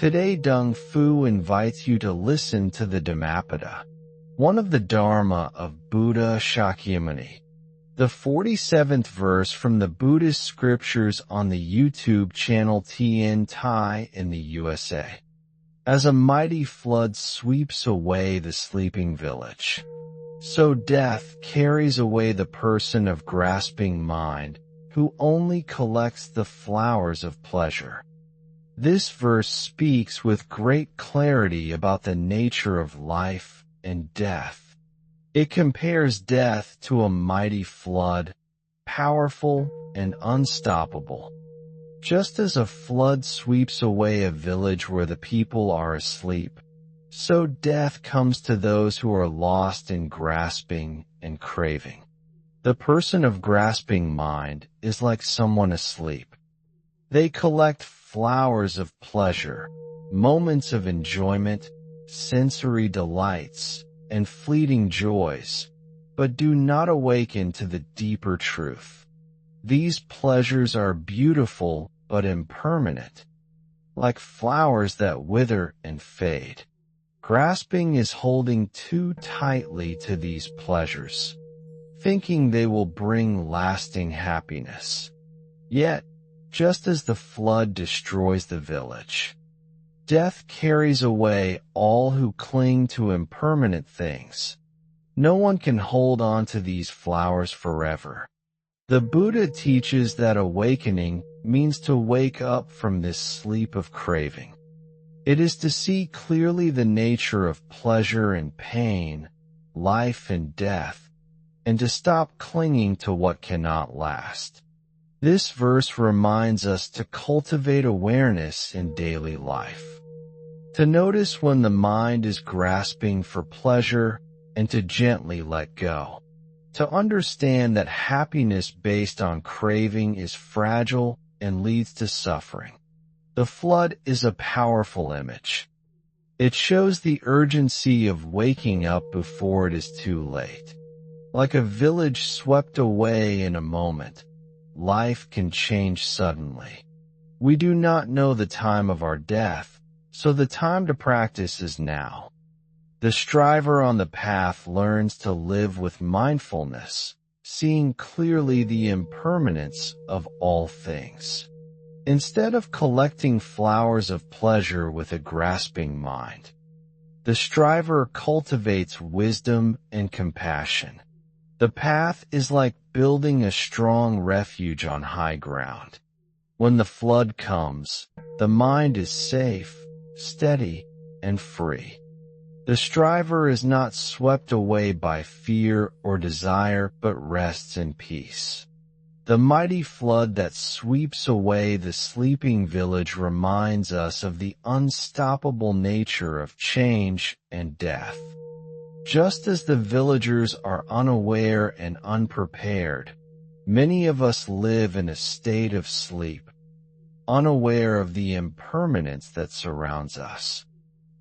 Today Dung Fu invites you to listen to the Dhammapada, one of the Dharma of Buddha Shakyamuni, the 47th verse from the Buddhist scriptures on the YouTube channel TN Thai in the USA. As a mighty flood sweeps away the sleeping village, so death carries away the person of grasping mind who only collects the flowers of pleasure. This verse speaks with great clarity about the nature of life and death. It compares death to a mighty flood, powerful and unstoppable. Just as a flood sweeps away a village where the people are asleep, so death comes to those who are lost in grasping and craving. The person of grasping mind is like someone asleep. They collect flowers of pleasure, moments of enjoyment, sensory delights, and fleeting joys, but do not awaken to the deeper truth. These pleasures are beautiful but impermanent, like flowers that wither and fade. Grasping is holding too tightly to these pleasures, thinking they will bring lasting happiness. Yet, just as the flood destroys the village, death carries away all who cling to impermanent things. No one can hold on to these flowers forever. The Buddha teaches that awakening means to wake up from this sleep of craving. It is to see clearly the nature of pleasure and pain, life and death, and to stop clinging to what cannot last. This verse reminds us to cultivate awareness in daily life, to notice when the mind is grasping for pleasure and to gently let go, to understand that happiness based on craving is fragile and leads to suffering. The flood is a powerful image. It shows the urgency of waking up before it is too late. Like a village swept away in a moment, life can change suddenly. We do not know the time of our death, so the time to practice is now. The striver on the path learns to live with mindfulness, seeing clearly the impermanence of all things. Instead of collecting flowers of pleasure with a grasping mind, the striver cultivates wisdom and compassion. The path is like building a strong refuge on high ground. When the flood comes, the mind is safe, steady, and free. The striver is not swept away by fear or desire, but rests in peace. The mighty flood that sweeps away the sleeping village reminds us of the unstoppable nature of change and death. Just as the villagers are unaware and unprepared, many of us live in a state of sleep, unaware of the impermanence that surrounds us.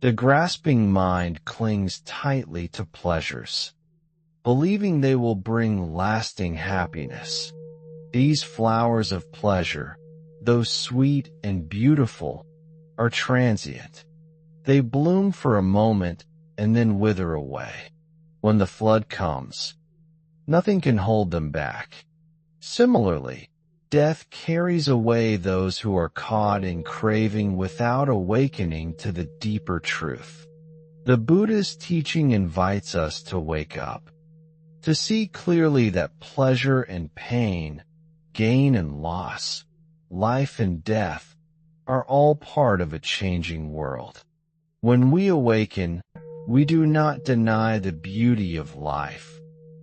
The grasping mind clings tightly to pleasures, believing they will bring lasting happiness. These flowers of pleasure, though sweet and beautiful, are transient. They bloom for a moment and then wither away. When the flood comes, nothing can hold them back. Similarly, death carries away those who are caught in craving without awakening to the deeper truth. The Buddha's teaching invites us to wake up, to see clearly that pleasure and pain, gain and loss, life and death, are all part of a changing world. When we awaken, we do not deny the beauty of life,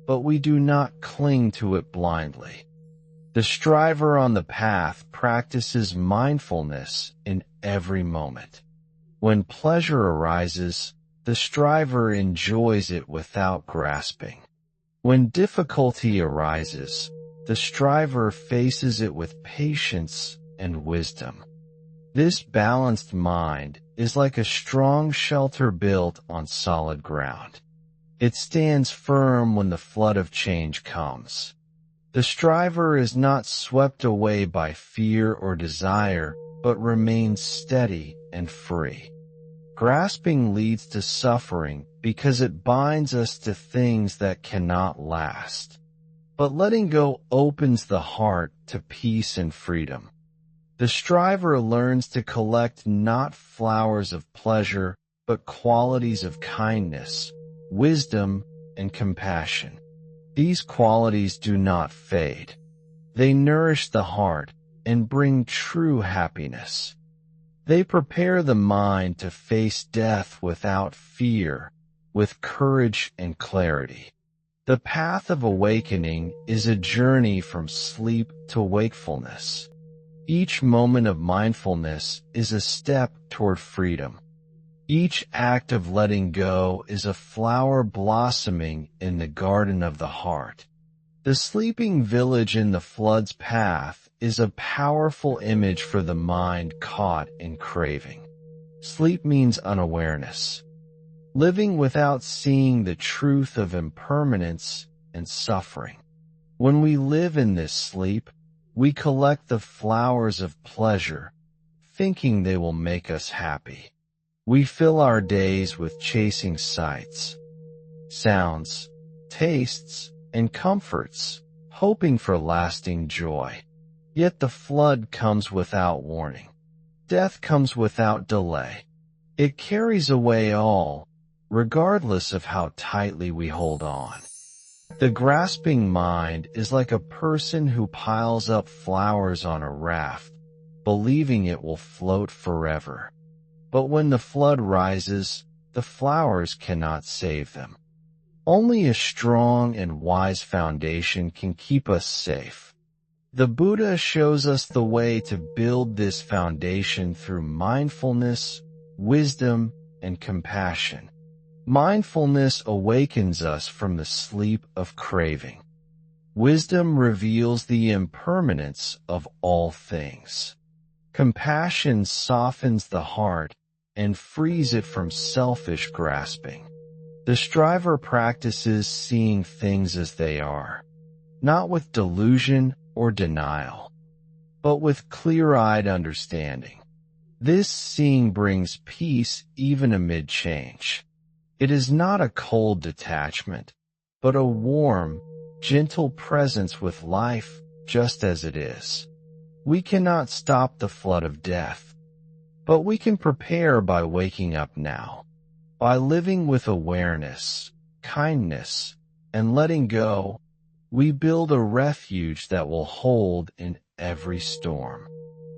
but we do not cling to it blindly. The striver on the path practices mindfulness in every moment. When pleasure arises, the striver enjoys it without grasping. When difficulty arises, the striver faces it with patience and wisdom. This balanced mind is like a strong shelter built on solid ground. It stands firm when the flood of change comes. The striver is not swept away by fear or desire, but remains steady and free. Grasping leads to suffering because it binds us to things that cannot last. But letting go opens the heart to peace and freedom. The striver learns to collect not flowers of pleasure, but qualities of kindness, wisdom, and compassion. These qualities do not fade. They nourish the heart and bring true happiness. They prepare the mind to face death without fear, with courage and clarity. The path of awakening is a journey from sleep to wakefulness. Each moment of mindfulness is a step toward freedom. Each act of letting go is a flower blossoming in the garden of the heart. The sleeping village in the flood's path is a powerful image for the mind caught in craving. Sleep means unawareness, living without seeing the truth of impermanence and suffering. When we live in this sleep, we collect the flowers of pleasure, thinking they will make us happy. We fill our days with chasing sights, sounds, tastes, and comforts, hoping for lasting joy. Yet the flood comes without warning. Death comes without delay. It carries away all, regardless of how tightly we hold on. The grasping mind is like a person who piles up flowers on a raft, believing it will float forever. But when the flood rises, the flowers cannot save them. Only a strong and wise foundation can keep us safe. The Buddha shows us the way to build this foundation through mindfulness, wisdom, and compassion. Mindfulness awakens us from the sleep of craving. Wisdom reveals the impermanence of all things. Compassion softens the heart and frees it from selfish grasping. The striver practices seeing things as they are, not with delusion or denial, but with clear-eyed understanding. This seeing brings peace even amid change. It is not a cold detachment, but a warm, gentle presence with life just as it is. We cannot stop the flood of death, but we can prepare by waking up now. By living with awareness, kindness, and letting go, we build a refuge that will hold in every storm.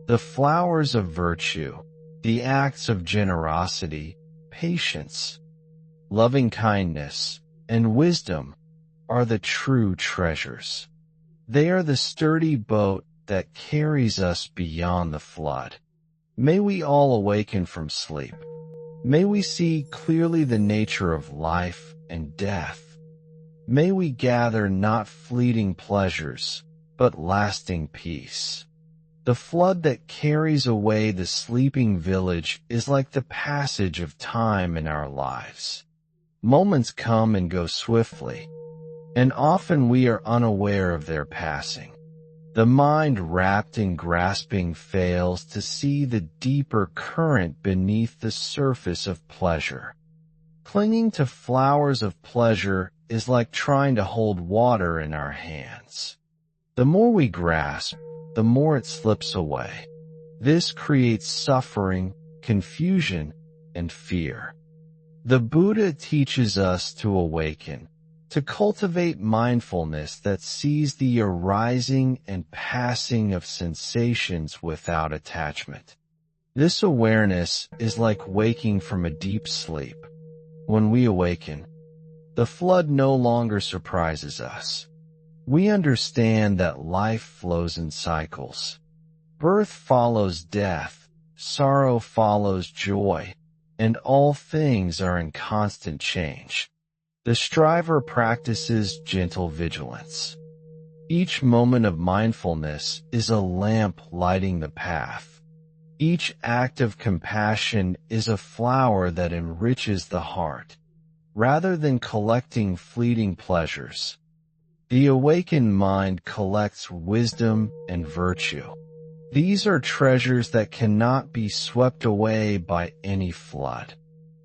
The flowers of virtue, the acts of generosity, patience, loving kindness, and wisdom are the true treasures. They are the sturdy boat that carries us beyond the flood. May we all awaken from sleep. May we see clearly the nature of life and death. May we gather not fleeting pleasures, but lasting peace. The flood that carries away the sleeping village is like the passage of time in our lives. Moments come and go swiftly, and often we are unaware of their passing. The mind wrapped in grasping fails to see the deeper current beneath the surface of pleasure. Clinging to flowers of pleasure is like trying to hold water in our hands. The more we grasp, the more it slips away. This creates suffering, confusion, and fear. The Buddha teaches us to awaken, to cultivate mindfulness that sees the arising and passing of sensations without attachment. This awareness is like waking from a deep sleep. When we awaken, the flood no longer surprises us. We understand that life flows in cycles. Birth follows death, sorrow follows joy, and all things are in constant change. The striver practices gentle vigilance. Each moment of mindfulness is a lamp lighting the path. Each act of compassion is a flower that enriches the heart, rather than collecting fleeting pleasures. The awakened mind collects wisdom and virtue. These are treasures that cannot be swept away by any flood.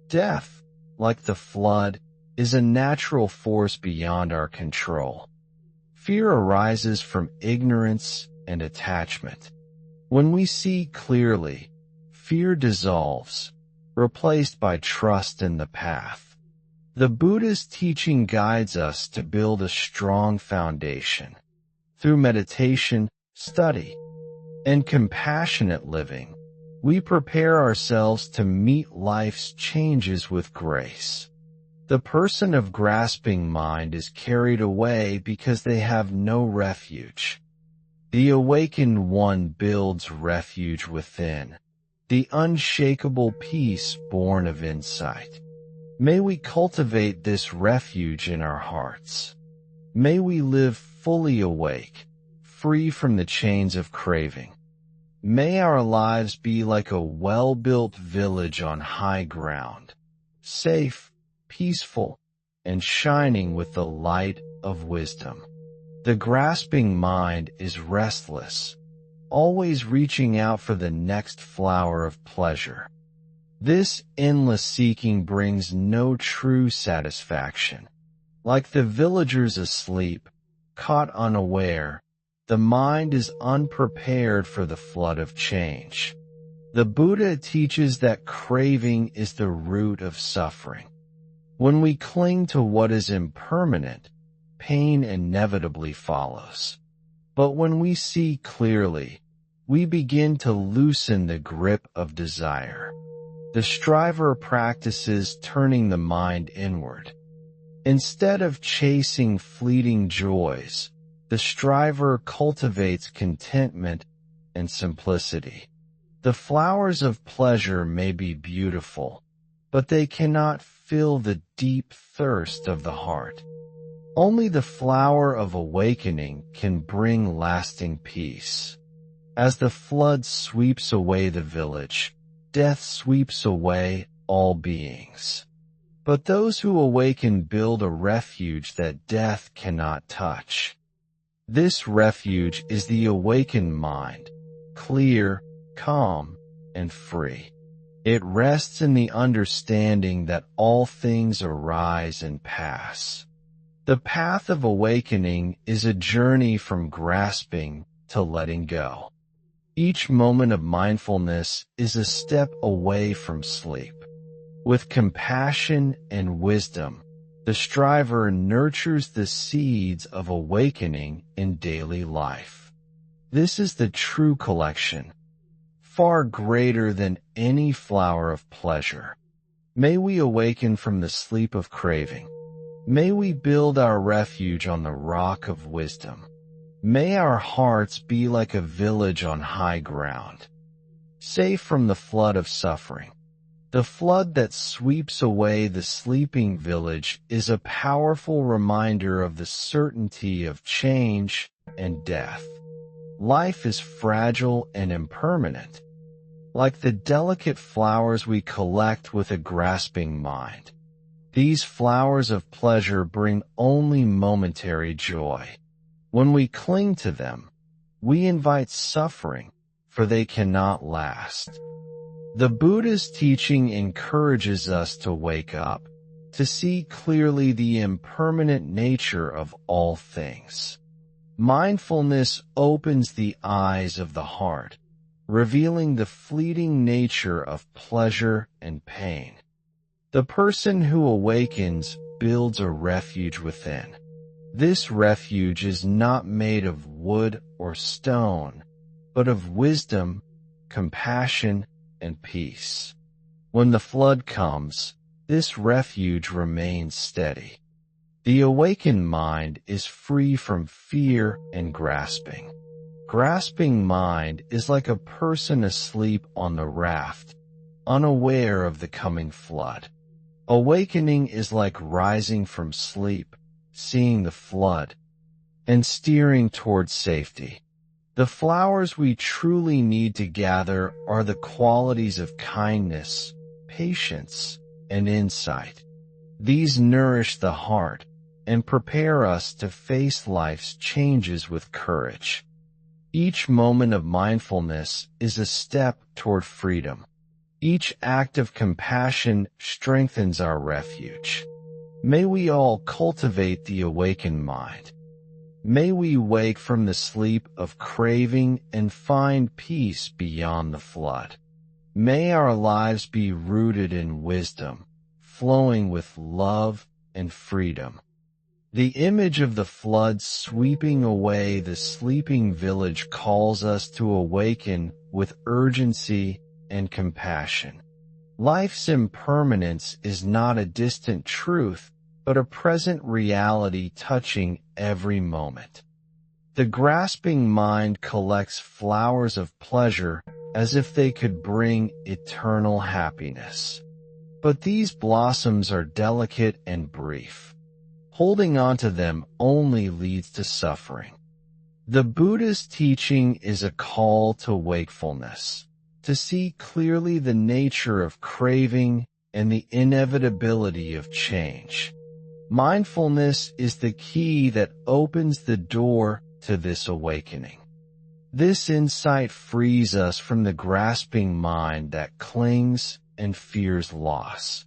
Death, like the flood, is a natural force beyond our control. Fear arises from ignorance and attachment. When we see clearly, fear dissolves, replaced by trust in the path. The Buddha's teaching guides us to build a strong foundation. Through meditation, study, and compassionate living, we prepare ourselves to meet life's changes with grace. The person of grasping mind is carried away because they have no refuge. The awakened one builds refuge within, the unshakable peace born of insight. May we cultivate this refuge in our hearts. May we live fully awake, free from the chains of craving. May our lives be like a well-built village on high ground, safe, peaceful, and shining with the light of wisdom. The grasping mind is restless, always reaching out for the next flower of pleasure. This endless seeking brings no true satisfaction. Like the villagers asleep, caught unaware, the mind is unprepared for the flood of change. The Buddha teaches that craving is the root of suffering. When we cling to what is impermanent, pain inevitably follows. But when we see clearly, we begin to loosen the grip of desire. The striver practices turning the mind inward. Instead of chasing fleeting joys, the striver cultivates contentment and simplicity. The flowers of pleasure may be beautiful, but they cannot fill the deep thirst of the heart. Only the flower of awakening can bring lasting peace. As the flood sweeps away the village, death sweeps away all beings. But those who awaken build a refuge that death cannot touch. This refuge is the awakened mind, clear, calm, and free. It rests in the understanding that all things arise and pass. The path of awakening is a journey from grasping to letting go. Each moment of mindfulness is a step away from sleep. With compassion and wisdom, the striver nurtures the seeds of awakening in daily life. This is the true collection, far greater than any flower of pleasure. May we awaken from the sleep of craving. May we build our refuge on the rock of wisdom. May our hearts be like a village on high ground, safe from the flood of suffering. The flood that sweeps away the sleeping village is a powerful reminder of the certainty of change and death. Life is fragile and impermanent, like the delicate flowers we collect with a grasping mind. These flowers of pleasure bring only momentary joy. When we cling to them, we invite suffering, for they cannot last. The Buddha's teaching encourages us to wake up, to see clearly the impermanent nature of all things. Mindfulness opens the eyes of the heart, revealing the fleeting nature of pleasure and pain. The person who awakens builds a refuge within. This refuge is not made of wood or stone, but of wisdom, compassion, and peace. When the flood comes, this refuge remains steady. The awakened mind is free from fear and grasping. Grasping mind is like a person asleep on the raft, unaware of the coming flood. Awakening is like rising from sleep, seeing the flood, and steering towards safety. The flowers we truly need to gather are the qualities of kindness, patience, and insight. These nourish the heart and prepare us to face life's changes with courage. Each moment of mindfulness is a step toward freedom. Each act of compassion strengthens our refuge. May we all cultivate the awakened mind. May we wake from the sleep of craving and find peace beyond the flood. May our lives be rooted in wisdom, flowing with love and freedom. The image of the flood sweeping away the sleeping village calls us to awaken with urgency and compassion. Life's impermanence is not a distant truth, but a present reality touching every moment. The grasping mind collects flowers of pleasure as if they could bring eternal happiness. But these blossoms are delicate and brief. Holding on to them only leads to suffering. The Buddha's teaching is a call to wakefulness, to see clearly the nature of craving and the inevitability of change. Mindfulness is the key that opens the door to this awakening. This insight frees us from the grasping mind that clings and fears loss.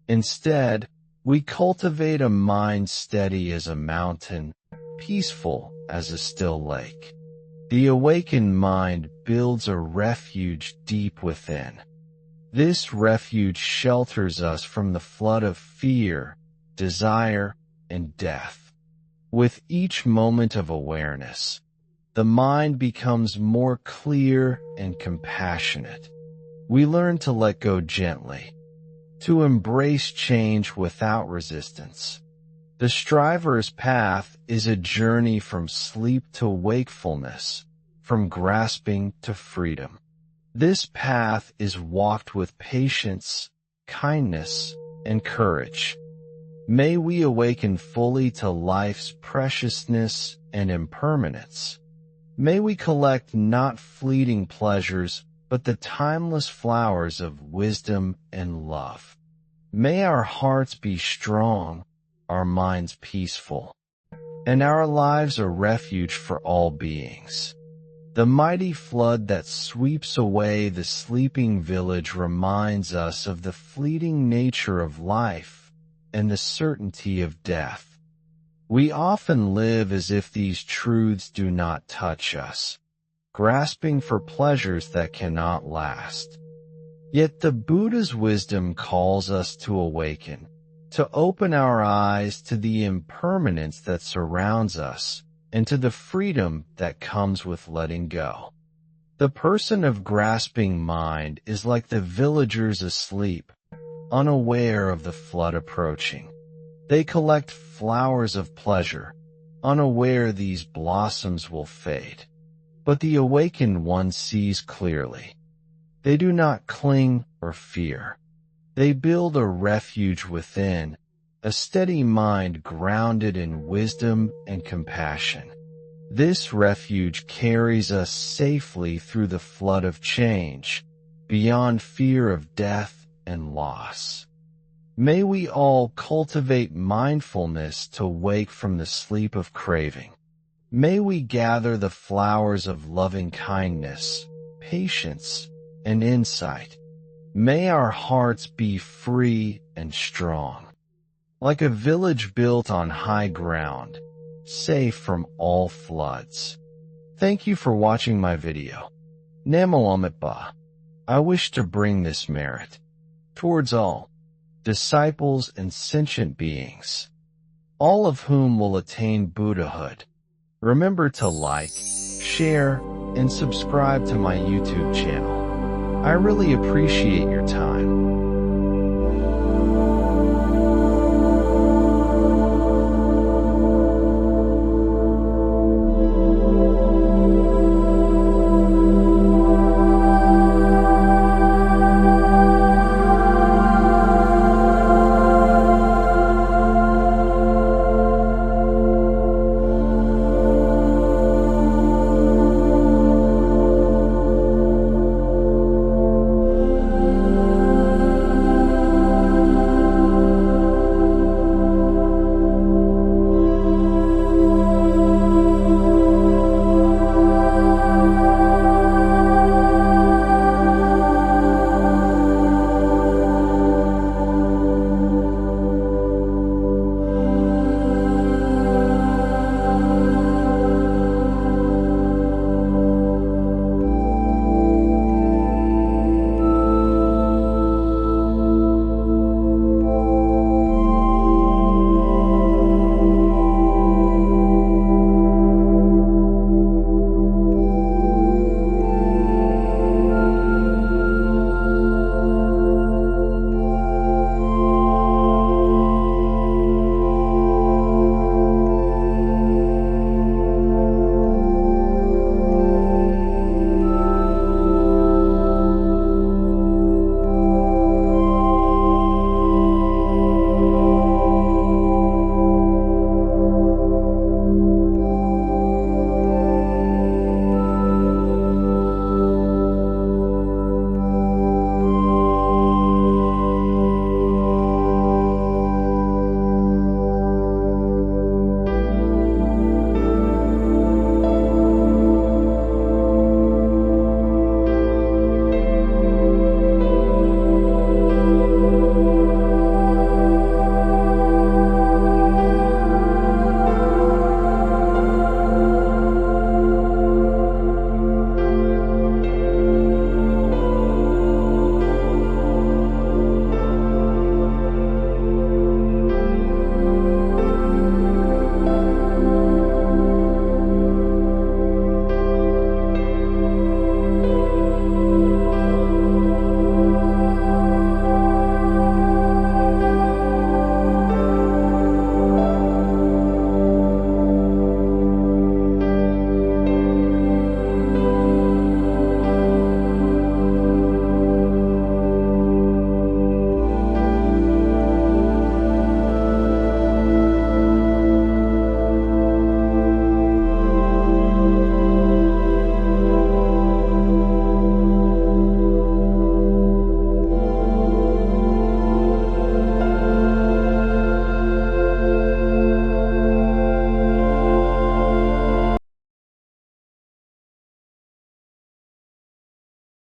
Instead, we cultivate a mind steady as a mountain, peaceful as a still lake. The awakened mind builds a refuge deep within. This refuge shelters us from the flood of fear, desire, and death. With each moment of awareness, the mind becomes more clear and compassionate. We learn to let go gently, to embrace change without resistance. The striver's path is a journey from sleep to wakefulness, from grasping to freedom. This path is walked with patience, kindness, and courage. May we awaken fully to life's preciousness and impermanence. May we collect not fleeting pleasures, but the timeless flowers of wisdom and love. May our hearts be strong, our minds peaceful, and our lives a refuge for all beings. The mighty flood that sweeps away the sleeping village reminds us of the fleeting nature of life and the certainty of death. We often live as if these truths do not touch us, grasping for pleasures that cannot last. Yet the Buddha's wisdom calls us to awaken, to open our eyes to the impermanence that surrounds us and to the freedom that comes with letting go. The person of grasping mind is like the villagers asleep, unaware of the flood approaching. They collect flowers of pleasure, unaware these blossoms will fade. But the awakened one sees clearly. They do not cling or fear. They build a refuge within, a steady mind grounded in wisdom and compassion. This refuge carries us safely through the flood of change, beyond fear of death and loss. May we all cultivate mindfulness to wake from the sleep of craving. May we gather the flowers of loving kindness, patience, and insight. May our hearts be free and strong, like a village built on high ground, safe from all floods. Thank you for watching my video. Namo Amitabha. I wish to bring this merit towards all disciples and sentient beings, all of whom will attain Buddhahood. Remember to like, share, and subscribe to my YouTube channel. I really appreciate your time.